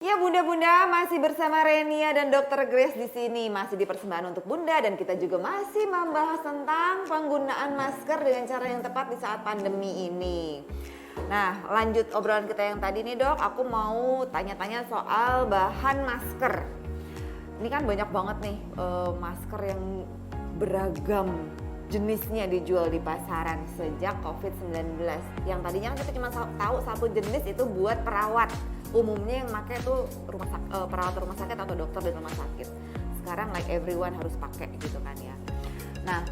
Ya Bunda-Bunda, masih bersama Renia dan Dr. Grace di sini, masih di persembahan untuk Bunda, dan kita juga masih membahas tentang penggunaan masker dengan cara yang tepat di saat pandemi ini. Nah, lanjut obrolan kita yang tadi nih Dok, aku mau tanya-tanya soal bahan masker. Ini kan banyak banget nih masker yang beragam jenisnya dijual di pasaran sejak COVID-19. Yang tadinya kan kita cuma tahu satu jenis itu buat perawat. Umumnya yang pakai itu perawat rumah sakit atau dokter di rumah sakit. Sekarang like everyone harus pakai gitu kan ya. Nah,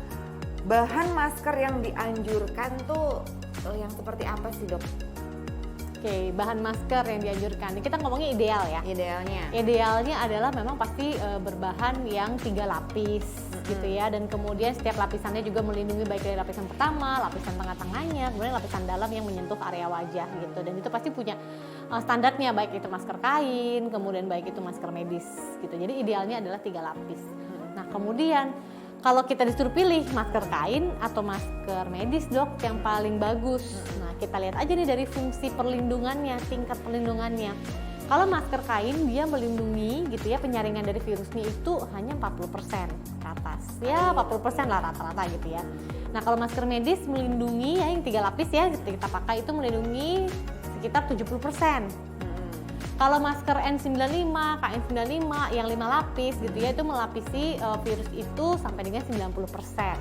bahan masker yang dianjurkan tuh yang seperti apa sih Dok? Oke, bahan masker yang dianjurkan. Kita ngomongnya ideal ya. Idealnya? Idealnya adalah memang pasti berbahan yang 3 lapis gitu ya. Dan kemudian setiap lapisannya juga melindungi baik dari lapisan pertama, lapisan tengah-tengahnya, kemudian lapisan dalam yang menyentuh area wajah gitu. Dan itu pasti punya standarnya, baik itu masker kain, kemudian baik itu masker medis gitu. Jadi idealnya adalah 3 lapis. Nah kemudian kalau kita disuruh pilih masker kain atau masker medis Dok yang paling bagus. Nah kita lihat aja nih dari fungsi perlindungannya, tingkat perlindungannya. Kalau masker kain dia melindungi gitu ya, penyaringan dari virusnya itu hanya 40% ke atas. Ya 40% lah rata-rata gitu ya. Nah kalau masker medis melindungi ya yang 3 lapis ya kita pakai itu melindungi sekitar 70%. Kalau masker N95, KN95 yang 5 lapis gitu ya itu melapisi virus itu sampai dengan 90%.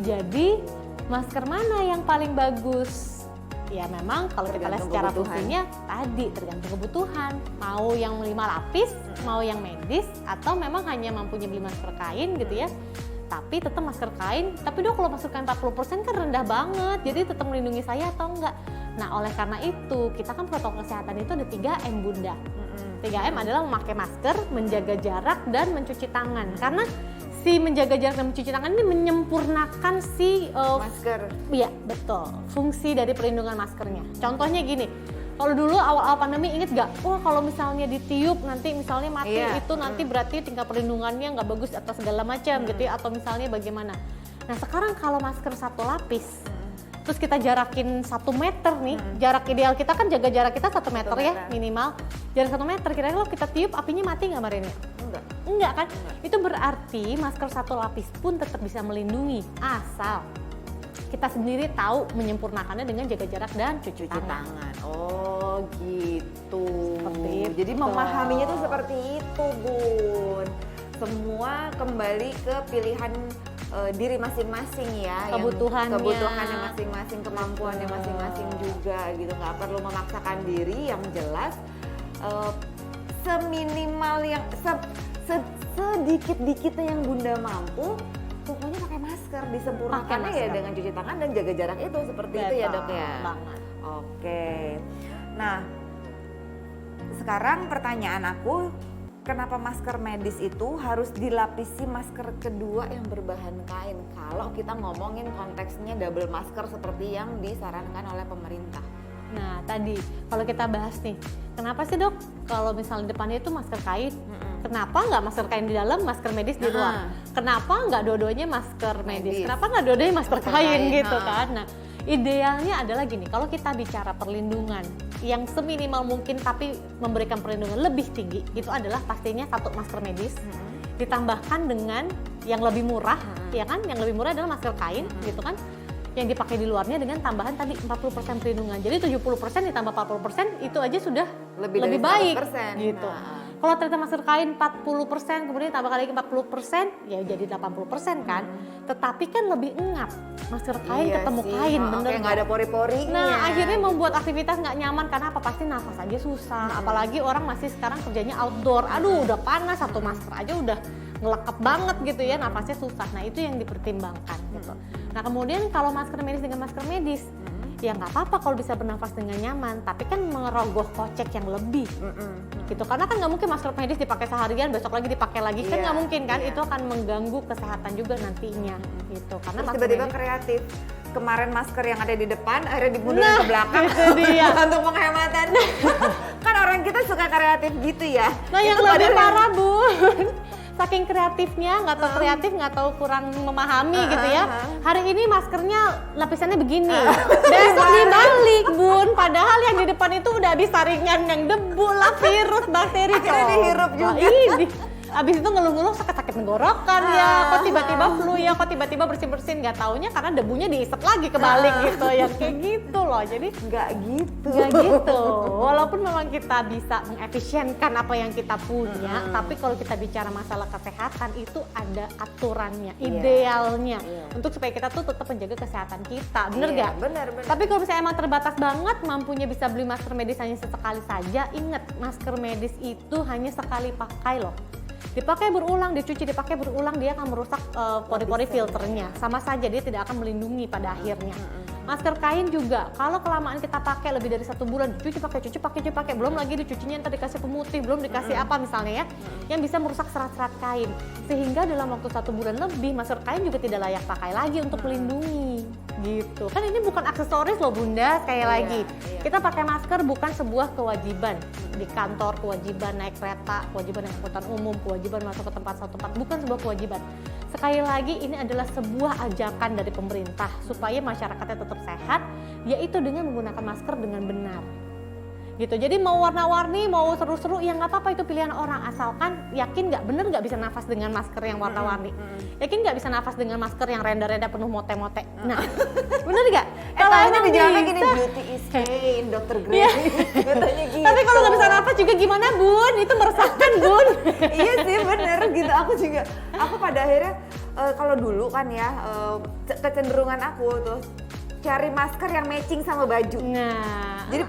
Jadi masker mana yang paling bagus? Ya memang kalau kita lihat secara fungsinya tadi tergantung kebutuhan. Mau yang 5 lapis, mau yang medis, atau memang hanya mampunya beli masker kain gitu ya. Tapi tetap masker kain, tapi Dok kalau masker kain 40% kan rendah banget, jadi tetap melindungi saya atau enggak? Nah oleh karena itu kita kan protokol kesehatan itu ada 3M Bunda. 3M adalah memakai masker, menjaga jarak, dan mencuci tangan. Karena si menjaga jarak dan mencuci tangan ini menyempurnakan si masker. Iya betul, fungsi dari perlindungan maskernya. Contohnya gini, kalau dulu awal-awal pandemi inget gak? Wah kalau misalnya ditiup nanti misalnya mati itu nanti berarti tingkat perlindungannya nggak bagus atau segala macam gitu ya, atau misalnya bagaimana. Nah sekarang kalau masker 1 lapis, terus kita jarakin 1 meter nih, jarak ideal kita kan jaga jarak kita 1 meter ya minimal. Jarak 1 meter, kira-kira kalau kita tiup apinya mati nggak Marini? Enggak kan? Itu berarti masker 1 lapis pun tetap bisa melindungi asal kita sendiri tahu menyempurnakannya dengan jaga jarak dan cuci tangan. Oh gitu. Seperti itu. Jadi memahaminya tuh seperti itu Bun. Semua kembali ke pilihan diri masing-masing ya. Kebutuhannya masing-masing, kemampuannya masing-masing juga gitu. Nggak perlu memaksakan diri, yang jelas seminimal yang sedikit-dikitnya yang Bunda mampu. Pokoknya pakai masker, disempurnakannya ya dengan cuci tangan dan jaga jarak itu seperti itu ya Dok ya. Banget. Oke. Nah, sekarang pertanyaan aku, kenapa masker medis itu harus dilapisi masker kedua yang berbahan kain? Kalau kita ngomongin konteksnya double masker seperti yang disarankan oleh pemerintah. Nah tadi kalau kita bahas nih, kenapa sih Dok kalau misalnya depannya itu masker kain? Kenapa nggak masker kain di dalam, masker medis di luar? Kenapa nggak dua-duanya masker medis? Kenapa nggak dua-duanya masker kain gitu kan? Nah idealnya adalah gini, kalau kita bicara perlindungan yang seminimal mungkin tapi memberikan perlindungan lebih tinggi, itu adalah pastinya 1 masker medis ditambahkan dengan yang lebih murah, ya kan? Yang lebih murah adalah masker kain gitu kan? Yang dipakai di luarnya dengan tambahan tadi 40% perlindungan. Jadi 70% ditambah 40% itu aja sudah lebih baik gitu. Kalau ternyata masker kain 40%, kemudian tambah lagi 40%, ya jadi 80% kan. Tetapi kan lebih engap. Masker kain ketemu kain, bener nggak ada pori-porinya. Nah akhirnya membuat aktivitas nggak nyaman karena apa? Pasti nafas aja susah. Apalagi orang masih sekarang kerjanya outdoor. Aduh udah panas, 1 masker aja udah ngelekep banget gitu ya, nafasnya susah. Nah itu yang dipertimbangkan gitu. Nah kemudian kalau masker medis dengan masker medis, ya nggak apa-apa kalau bisa bernafas dengan nyaman, tapi kan merogoh kocek yang lebih gitu. Karena kan nggak mungkin masker medis dipakai seharian, besok lagi dipakai lagi, kan nggak mungkin kan? Itu akan mengganggu kesehatan juga nantinya gitu. Karena tiba-tiba kreatif. Kemarin masker yang ada di depan akhirnya dimundurin ke belakang untuk penghematan. Kan orang kita suka kreatif gitu ya. Nah yang lebih parah Bun, saking kreatifnya, nggak tahu kreatif, nggak tahu kurang memahami gitu ya. Hari ini maskernya lapisannya begini, besok dibalik Bun. Padahal yang di depan itu udah habis saringan yang debu lah, virus, bakteri. Akhirnya dihirup juga. Abis itu ngeluh-ngeluh sakit-sakit tenggorokan ya, kok tiba-tiba flu ya, kok tiba-tiba bersin-bersin, nggak taunya karena debunya diisep lagi kebalik gitu, yang kayak gitu loh. Jadi nggak gitu. Walaupun memang kita bisa mengefisienkan apa yang kita punya, tapi kalau kita bicara masalah kesehatan itu ada aturannya, idealnya, untuk supaya kita tuh tetap menjaga kesehatan kita, bener nggak? Bener. Tapi kalau misalnya emang terbatas banget, mampunya bisa beli masker medis hanya sesekali saja, ingat masker medis itu hanya sekali pakai loh. Dipakai berulang, dicuci, dipakai berulang, dia akan merusak pori-pori filternya. Sama saja dia tidak akan melindungi pada akhirnya. Masker kain juga, kalau kelamaan kita pakai lebih dari 1 bulan, cuci pakai, belum lagi dicucinya ntar dikasih pemutih, belum dikasih apa misalnya ya, yang bisa merusak serat-serat kain. Sehingga dalam waktu 1 bulan lebih, masker kain juga tidak layak pakai lagi untuk melindungi. Gitu. Kan ini bukan aksesoris loh Bunda, sekali lagi. Kita pakai masker bukan sebuah kewajiban. Di kantor kewajiban naik kereta, kewajiban naik angkutan umum, kewajiban masuk ke tempat satu tempat, bukan sebuah kewajiban. Sekali lagi ini adalah sebuah ajakan dari pemerintah supaya masyarakatnya tetap sehat, yaitu dengan menggunakan masker dengan benar. Gitu. Jadi mau warna-warni, mau seru-seru, ya nggak apa-apa, itu pilihan orang, asalkan yakin nggak bisa nafas dengan masker yang warna-warni, yakin nggak bisa nafas dengan masker yang renda-renda penuh mote-mote. Nah, bener nggak? Kalau emang dijawabnya gini, beauty is pain, Dr. Grace. Katanya gitu. Tapi kalau nggak bisa nafas juga gimana Bun? Itu meresahkan Bun. Iya sih bener gitu, aku pada akhirnya kalau dulu kan ya kecenderungan aku tuh cari masker yang matching sama baju. Nah, jadi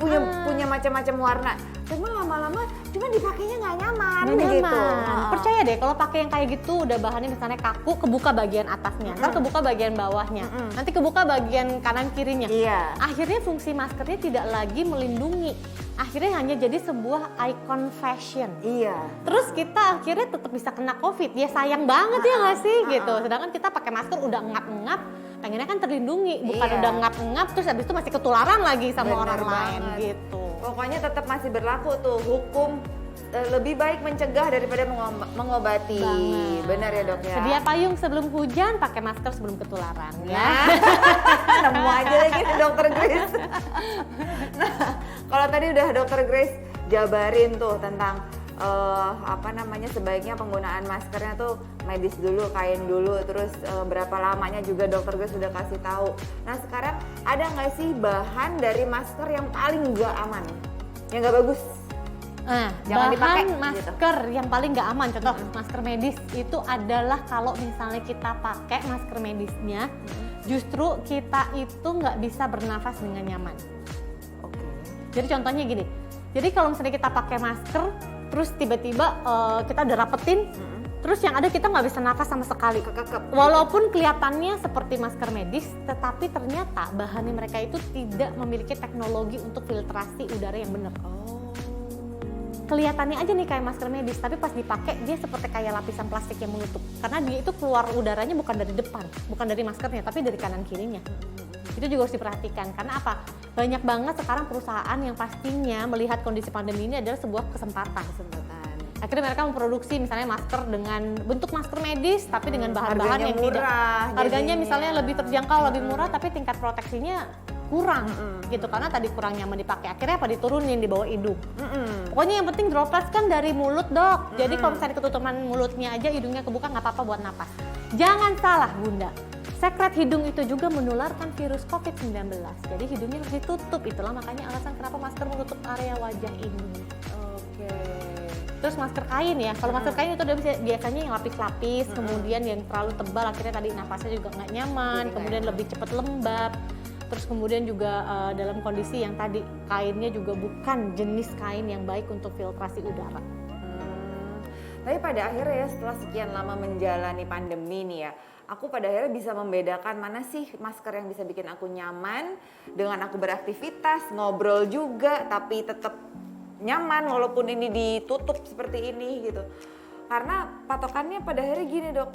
punya macam-macam warna. Cuma lama-lama cuma dipakainya nggak nyaman gitu. Percaya deh kalau pakai yang kayak gitu udah bahannya misalnya kaku, kebuka bagian atasnya, ntar kebuka bagian bawahnya, nanti kebuka bagian kanan kirinya. Iya. Akhirnya fungsi maskernya tidak lagi melindungi. Akhirnya hanya jadi sebuah icon fashion. Iya. Terus kita akhirnya tetap bisa kena COVID. Ya sayang banget ya nggak sih gitu. Sedangkan kita pakai masker udah ngap-ngap, pengennya kan terlindungi, bukan udah ngap-ngap terus habis itu masih ketularan lagi sama orang lain gitu. Pokoknya tetap masih berlaku tuh hukum lebih baik mencegah daripada mengobati. Benar ya Dok ya. Sedia payung sebelum hujan, pakai masker sebelum ketularan ya. Nemu aja lagi Dr. Grace. Nah, kalau tadi udah Dr. Grace jabarin tuh tentang sebaiknya penggunaan maskernya tuh medis dulu, kain dulu, terus berapa lamanya juga Dr. Grace sudah kasih tahu. Nah sekarang ada nggak sih bahan dari masker yang paling nggak aman, yang nggak bagus? Nah, jangan dipakai masker gitu. Yang paling nggak aman, contoh masker medis itu adalah kalau misalnya kita pakai masker medisnya, justru kita itu nggak bisa bernafas dengan nyaman. Oke. Jadi contohnya gini, jadi kalau misalnya kita pakai masker, terus tiba-tiba kita udah rapetin, terus yang ada kita nggak bisa nafas sama sekali. Walaupun kelihatannya seperti masker medis, tetapi ternyata bahannya mereka itu tidak memiliki teknologi untuk filtrasi udara yang benar. Kelihatannya aja nih kayak masker medis, tapi pas dipakai dia seperti kayak lapisan plastik yang menutup. Karena dia itu keluar udaranya bukan dari depan, bukan dari maskernya, tapi dari kanan kirinya. Itu juga harus diperhatikan, karena apa? Banyak banget sekarang perusahaan yang pastinya melihat kondisi pandemi ini adalah sebuah kesempatan. Akhirnya mereka memproduksi misalnya masker dengan bentuk masker medis, tapi dengan bahan-bahan yang tidak harganya misalnya lebih terjangkau, lebih murah, tapi tingkat proteksinya kurang gitu, karena tadi kurang nyaman dipakai. Akhirnya apa, diturunin di bawah hidung. Pokoknya yang penting droplets kan dari mulut Dok. Jadi kalau misalnya ketutupan mulutnya aja, hidungnya kebuka, nggak apa-apa buat napas. Jangan salah Bunda, sekret hidung itu juga menularkan virus COVID-19. Jadi hidungnya harus ditutup, itulah makanya alasan kenapa masker menutup area wajah ini. Oke. Terus masker kain ya, kalau masker kain itu udah biasanya yang lapis-lapis, kemudian yang terlalu tebal, akhirnya tadi napasnya juga nggak nyaman, kemudian lebih cepat lembab. Terus kemudian juga dalam kondisi yang tadi kainnya juga bukan jenis kain yang baik untuk filtrasi udara. Tapi pada akhirnya ya setelah sekian lama menjalani pandemi nih ya, aku pada akhirnya bisa membedakan mana sih masker yang bisa bikin aku nyaman dengan aku beraktivitas, ngobrol juga tapi tetap nyaman walaupun ini ditutup seperti ini gitu. Karena patokannya pada akhirnya gini Dok,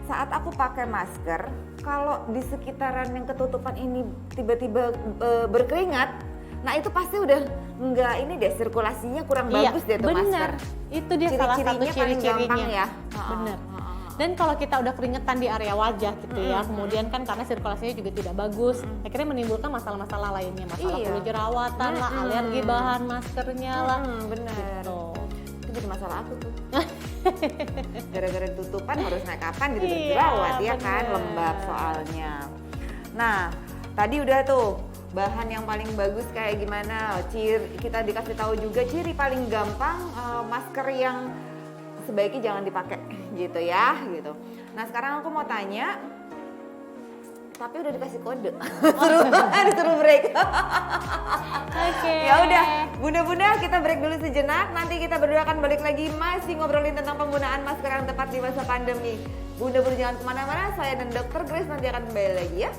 saat aku pakai masker, kalau di sekitaran yang ketutupan ini tiba-tiba berkeringat, Nah itu pasti udah nggak ini deh, sirkulasinya kurang bagus deh tuh masker. Itu dia salah satu Ciri-cirinya paling gampang ciri-cirinya. ya. Bener. Dan kalau kita udah keringetan di area wajah gitu ya, kemudian kan karena sirkulasinya juga tidak bagus, akhirnya menimbulkan masalah-masalah lainnya, masalah Iya. kulit jerawatan lah, alergi bahan maskernya lah. Bener. Gitu. Itu jadi masalah aku tuh. Gara-gara tutupan harus naik kapan gitu Iya, berjerawat ya kan, bener. lembab soalnya. Nah, tadi udah tuh bahan yang paling bagus kayak gimana, kita dikasih tahu juga ciri paling gampang masker yang sebaiknya jangan dipakai gitu ya gitu. Nah sekarang aku mau tanya, tapi udah dikasih kode, disuruh break. Oke. Ya udah, bunda-bunda kita break dulu sejenak. Nanti kita berdua akan balik lagi masih ngobrolin tentang penggunaan masker yang tepat di masa pandemi. Bunda-bunda jangan kemana-mana, saya dan Dokter Grace nanti akan kembali lagi ya.